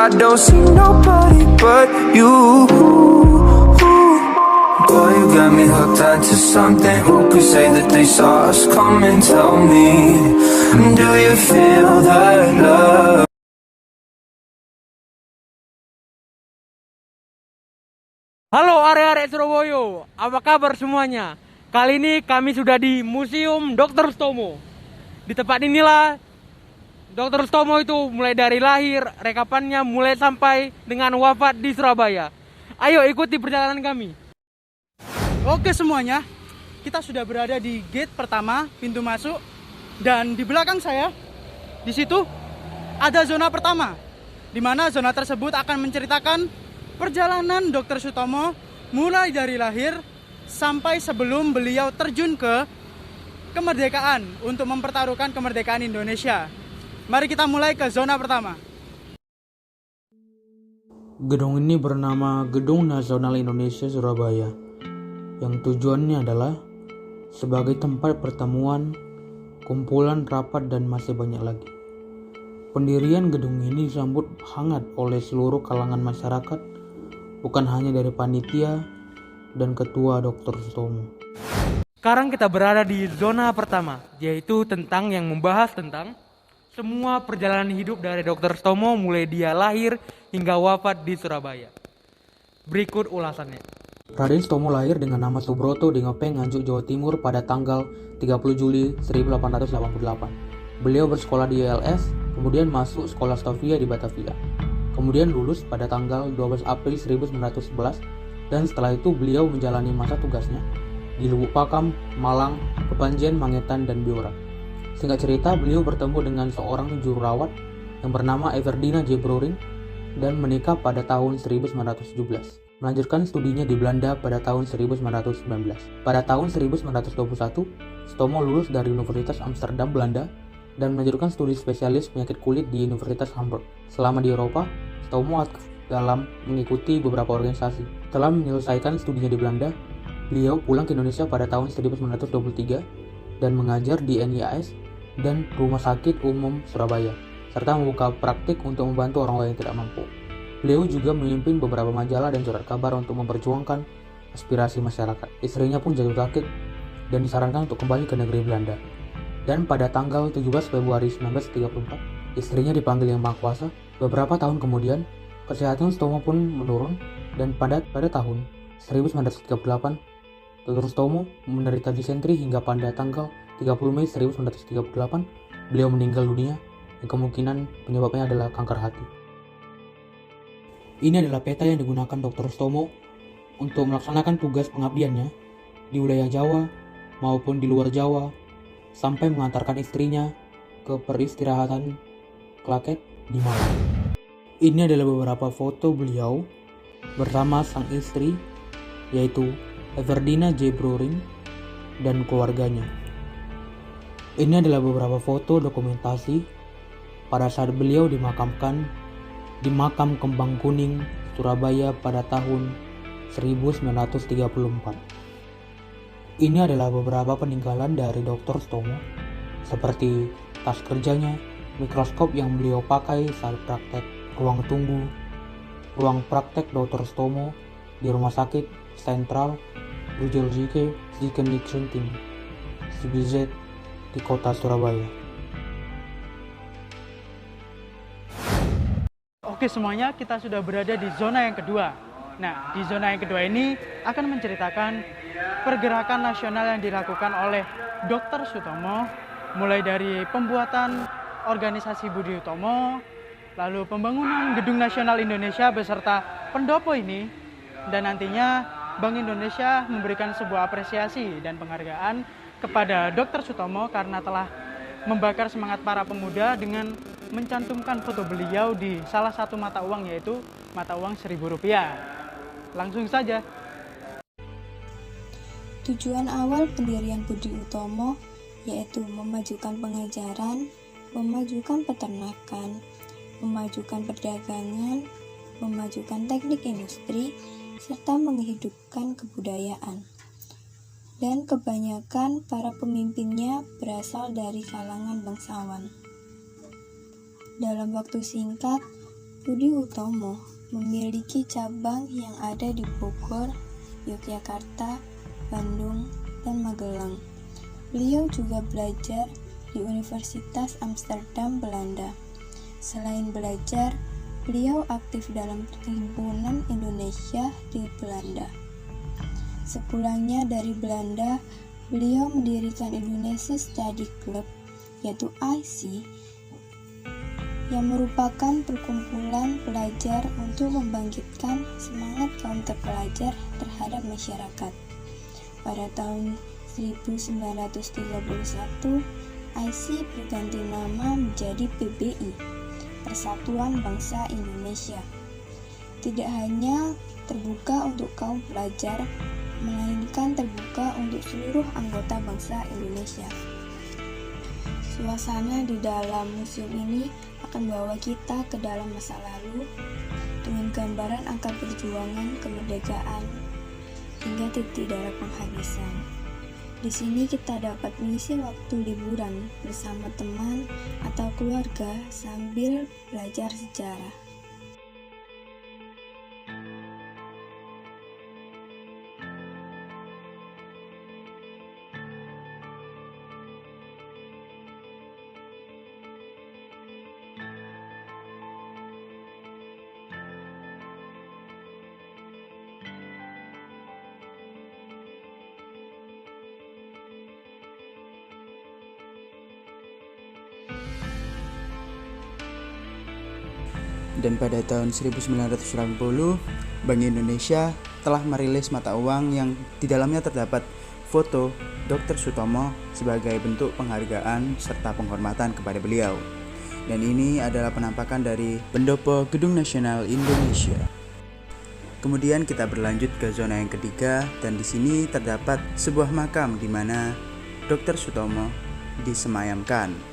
I don't see nobody but you. Boy, you got me hooked onto something. Who could say that they saw us coming? Tell me, do you feel the love? Halo arek-arek Surabaya, apa kabar semuanya? Kali ini kami sudah di Museum Dr. Sutomo. Di tempat inilah Dr. Sutomo itu mulai dari lahir, rekapannya mulai sampai dengan wafat di Surabaya. Ayo ikuti perjalanan kami. Oke semuanya, kita sudah berada di gate pertama, pintu masuk. Dan di belakang saya, di situ ada zona pertama, di mana zona tersebut akan menceritakan perjalanan Dr. Sutomo mulai dari lahir sampai sebelum beliau terjun ke kemerdekaan untuk mempertaruhkan kemerdekaan Indonesia. Mari kita mulai ke zona pertama. Gedung ini bernama Gedung Nasional Indonesia Surabaya, yang tujuannya adalah sebagai tempat pertemuan, kumpulan rapat, dan masih banyak lagi. Pendirian gedung ini disambut hangat oleh seluruh kalangan masyarakat, bukan hanya dari panitia dan ketua Dr. Sutomo. Sekarang kita berada di zona pertama, yaitu yang membahas tentang semua perjalanan hidup dari Dr. Sutomo mulai dia lahir hingga wafat di Surabaya. Berikut ulasannya. Raden Sutomo lahir dengan nama Subroto di Ngepeng, Nganjuk, Jawa Timur pada tanggal 30 Juli 1888. Beliau bersekolah di ILS, kemudian masuk sekolah Stovia di Batavia. Kemudian lulus pada tanggal 12 April 1911, dan setelah itu beliau menjalani masa tugasnya di Lubuk Pakam, Malang, Kepanjen, Mangetan, dan Blora. Singkat cerita, beliau bertemu dengan seorang juru rawat yang bernama Everdina J. Broering dan menikah pada tahun 1917. Melanjutkan studinya di Belanda pada tahun 1919. Pada tahun 1921, Sutomo lulus dari Universitas Amsterdam, Belanda, dan melanjutkan studi spesialis penyakit kulit di Universitas Hamburg. Selama di Eropa, Sutomo aktif dalam mengikuti beberapa organisasi. Setelah menyelesaikan studinya di Belanda, beliau pulang ke Indonesia pada tahun 1923 dan mengajar di NIAS dan Rumah Sakit Umum Surabaya, serta membuka praktik untuk membantu orang-orang yang tidak mampu. Beliau juga memimpin beberapa majalah dan surat kabar untuk memperjuangkan aspirasi masyarakat. Istrinya pun jatuh sakit dan disarankan untuk kembali ke negeri Belanda. Dan pada tanggal 17 Februari 1934, istrinya dipanggil Yang Maha Kuasa. Beberapa tahun kemudian, kesehatan Sutomo pun menurun, dan pada tahun 1938, Dr. Sutomo menderita disentri hingga pada tanggal 30 Mei 1938, beliau meninggal dunia, dan kemungkinan penyebabnya adalah kanker hati. Ini adalah peta yang digunakan Dr. Sutomo untuk melaksanakan tugas pengabdiannya di wilayah Jawa maupun di luar Jawa, sampai mengantarkan istrinya ke peristirahatan Klaket di Malang. Ini adalah beberapa foto beliau bersama sang istri, yaitu Everdina J. Broering dan keluarganya. Ini adalah beberapa foto dokumentasi pada saat beliau dimakamkan di Makam Kembang Kuning, Surabaya pada tahun 1934. Ini adalah beberapa peninggalan dari Dr. Sutomo, seperti tas kerjanya, mikroskop yang beliau pakai saat praktek, ruang tunggu, ruang praktek Dr. Sutomo di Rumah Sakit Sentral Rujelzike Ziekenhuizen CBZ di kota Surabaya. Oke semuanya, kita sudah berada di zona yang kedua. Nah, di zona yang kedua ini akan menceritakan pergerakan nasional yang dilakukan oleh Dr. Sutomo, mulai dari pembuatan organisasi Budi Utomo, lalu pembangunan Gedung Nasional Indonesia beserta pendopo ini, dan nantinya Bank Indonesia memberikan sebuah apresiasi dan penghargaan kepada Dr. Sutomo karena telah membakar semangat para pemuda dengan mencantumkan foto beliau di salah satu mata uang, yaitu mata uang Rp1.000. Langsung saja. Tujuan awal pendirian Budi Utomo yaitu memajukan pengajaran, memajukan peternakan, memajukan perdagangan, memajukan teknik industri, serta menghidupkan kebudayaan. Dan kebanyakan para pemimpinnya berasal dari kalangan bangsawan. Dalam waktu singkat, Budi Utomo memiliki cabang yang ada di Bogor, Yogyakarta, Bandung, dan Magelang. Beliau juga belajar di Universitas Amsterdam, Belanda. Selain belajar, beliau aktif dalam Perhimpunan Indonesia di Belanda. Sepulangnya dari Belanda, beliau mendirikan Indonesia Study Club, yaitu IC, yang merupakan perkumpulan pelajar untuk membangkitkan semangat kaum terpelajar terhadap masyarakat. Pada tahun 1931, IC berganti nama menjadi PBI, Persatuan Bangsa Indonesia. Tidak hanya terbuka untuk kaum pelajar, melainkan terbuka untuk seluruh anggota bangsa Indonesia. Suasana di dalam museum ini akan membawa kita ke dalam masa lalu dengan gambaran angka perjuangan kemerdekaan hingga titik darah penghabisan. Di sini kita dapat mengisi waktu liburan bersama teman atau keluarga sambil belajar sejarah. Dan pada tahun 1980, Bank Indonesia telah merilis mata uang yang di dalamnya terdapat foto Dr. Sutomo sebagai bentuk penghargaan serta penghormatan kepada beliau. Dan ini adalah penampakan dari pendopo Gedung Nasional Indonesia. Kemudian kita berlanjut ke zona yang ketiga, dan di sini terdapat sebuah makam di mana Dr. Sutomo disemayamkan.